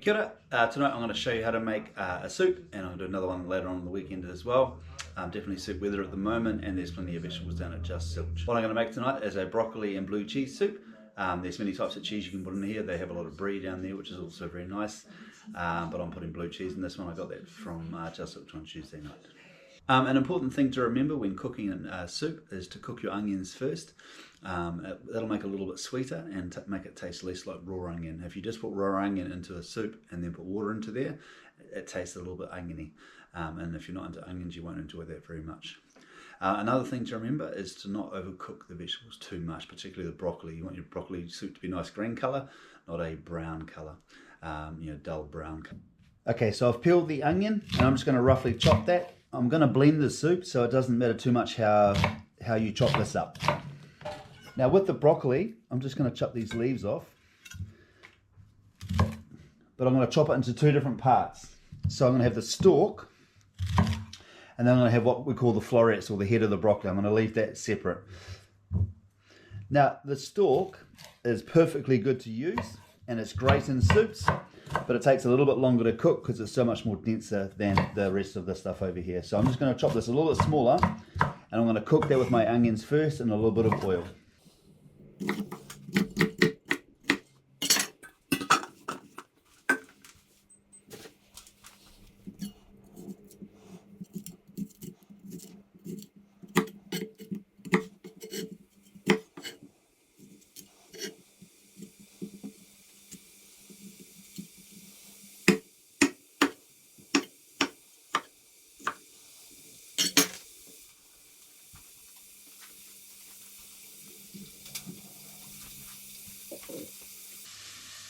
Kia ora. Tonight I'm going to show you how to make a soup, and I'll do another one later on the weekend as well. Definitely soup weather at the moment, and there's plenty of vegetables down at Just Zilch. What I'm going to make tonight is a broccoli and blue cheese soup. There's many types of cheese you can put in here. They have a lot of brie down there, which is also very nice. But I'm putting blue cheese in this one. I got that from Just Zilch on Tuesday night. An important thing to remember when cooking soup is to cook your onions first. That'll make it a little bit sweeter and make it taste less like raw onion. If you just put raw onion into a soup and then put water into there, it tastes a little bit oniony. And if you're not into onions, you won't enjoy that very much. Another thing to remember is to not overcook the vegetables too much, particularly the broccoli. You want your broccoli soup to be nice green colour, not a brown colour, dull brown colour. Okay, so I've peeled the onion and I'm just going to roughly chop that. I'm going to blend the soup so it doesn't matter too much how you chop this up. Now with the broccoli, I'm just going to chop these leaves off, but I'm going to chop it into two different parts. So I'm going to have the stalk, and then I'm going to have what we call the florets, or the head of the broccoli. I'm going to leave that separate. Now the stalk is perfectly good to use, and it's great in soups, but it takes a little bit longer to cook because it's so much more denser than the rest of the stuff over here. So I'm just going to chop this a little bit smaller, and I'm going to cook that with my onions first in a little bit of oil.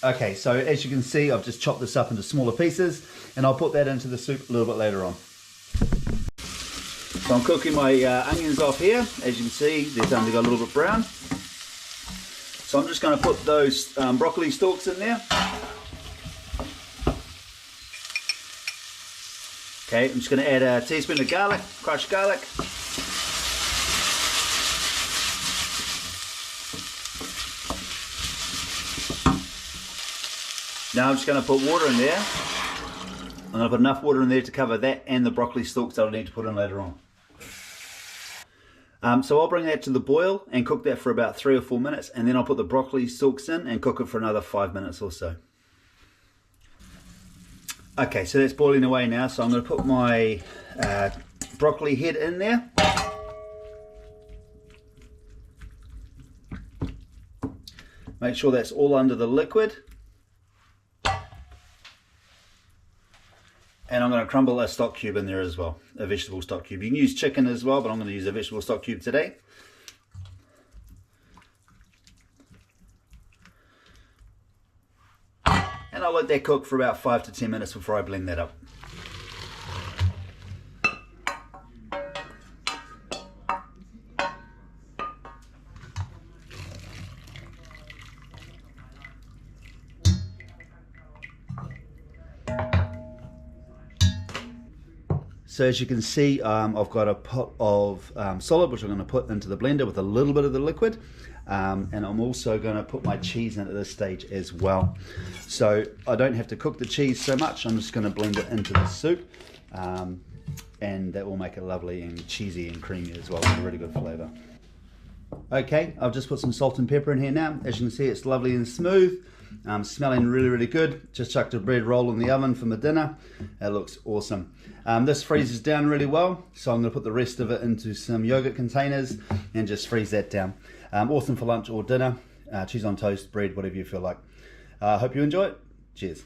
Okay, so as you can see, I've just chopped this up into smaller pieces, and I'll put that into the soup a little bit later on. So I'm cooking my onions off here. As you can see, they're starting to go a little bit brown. So I'm just going to put those broccoli stalks in there. Okay, I'm just going to add a teaspoon of garlic, crushed garlic. Now I'm just going to put water in there. I'm going to put enough water in there to cover that and the broccoli stalks that I'll need to put in later on. So I'll bring that to the boil and cook that for about 3 or 4 minutes, and then I'll put the broccoli stalks in and cook it for another 5 minutes or so. Okay, so that's boiling away now, so I'm going to put my broccoli head in there. Make sure that's all under the liquid. And I'm going to crumble a stock cube in there as well, a vegetable stock cube. You can use chicken as well, but I'm going to use a vegetable stock cube today. And I'll let that cook for about 5 to 10 minutes before I blend that up. So as you can see, I've got a pot of solid, which I'm going to put into the blender with a little bit of the liquid. And I'm also going to put my cheese in at this stage as well. So I don't have to cook the cheese so much. I'm just going to blend it into the soup. And that will make it lovely and cheesy and creamy as well, with a really good flavour. Okay, I've just put some salt and pepper in here now. As you can see, it's lovely and smooth. Smelling really, really good. Just chucked a bread roll in the oven for my dinner. It looks awesome. This freezes down really well, so I'm going to put the rest of it into some yogurt containers and just freeze that down. Awesome for lunch or dinner. Cheese on toast, bread, whatever you feel like. Hope you enjoy it. Cheers.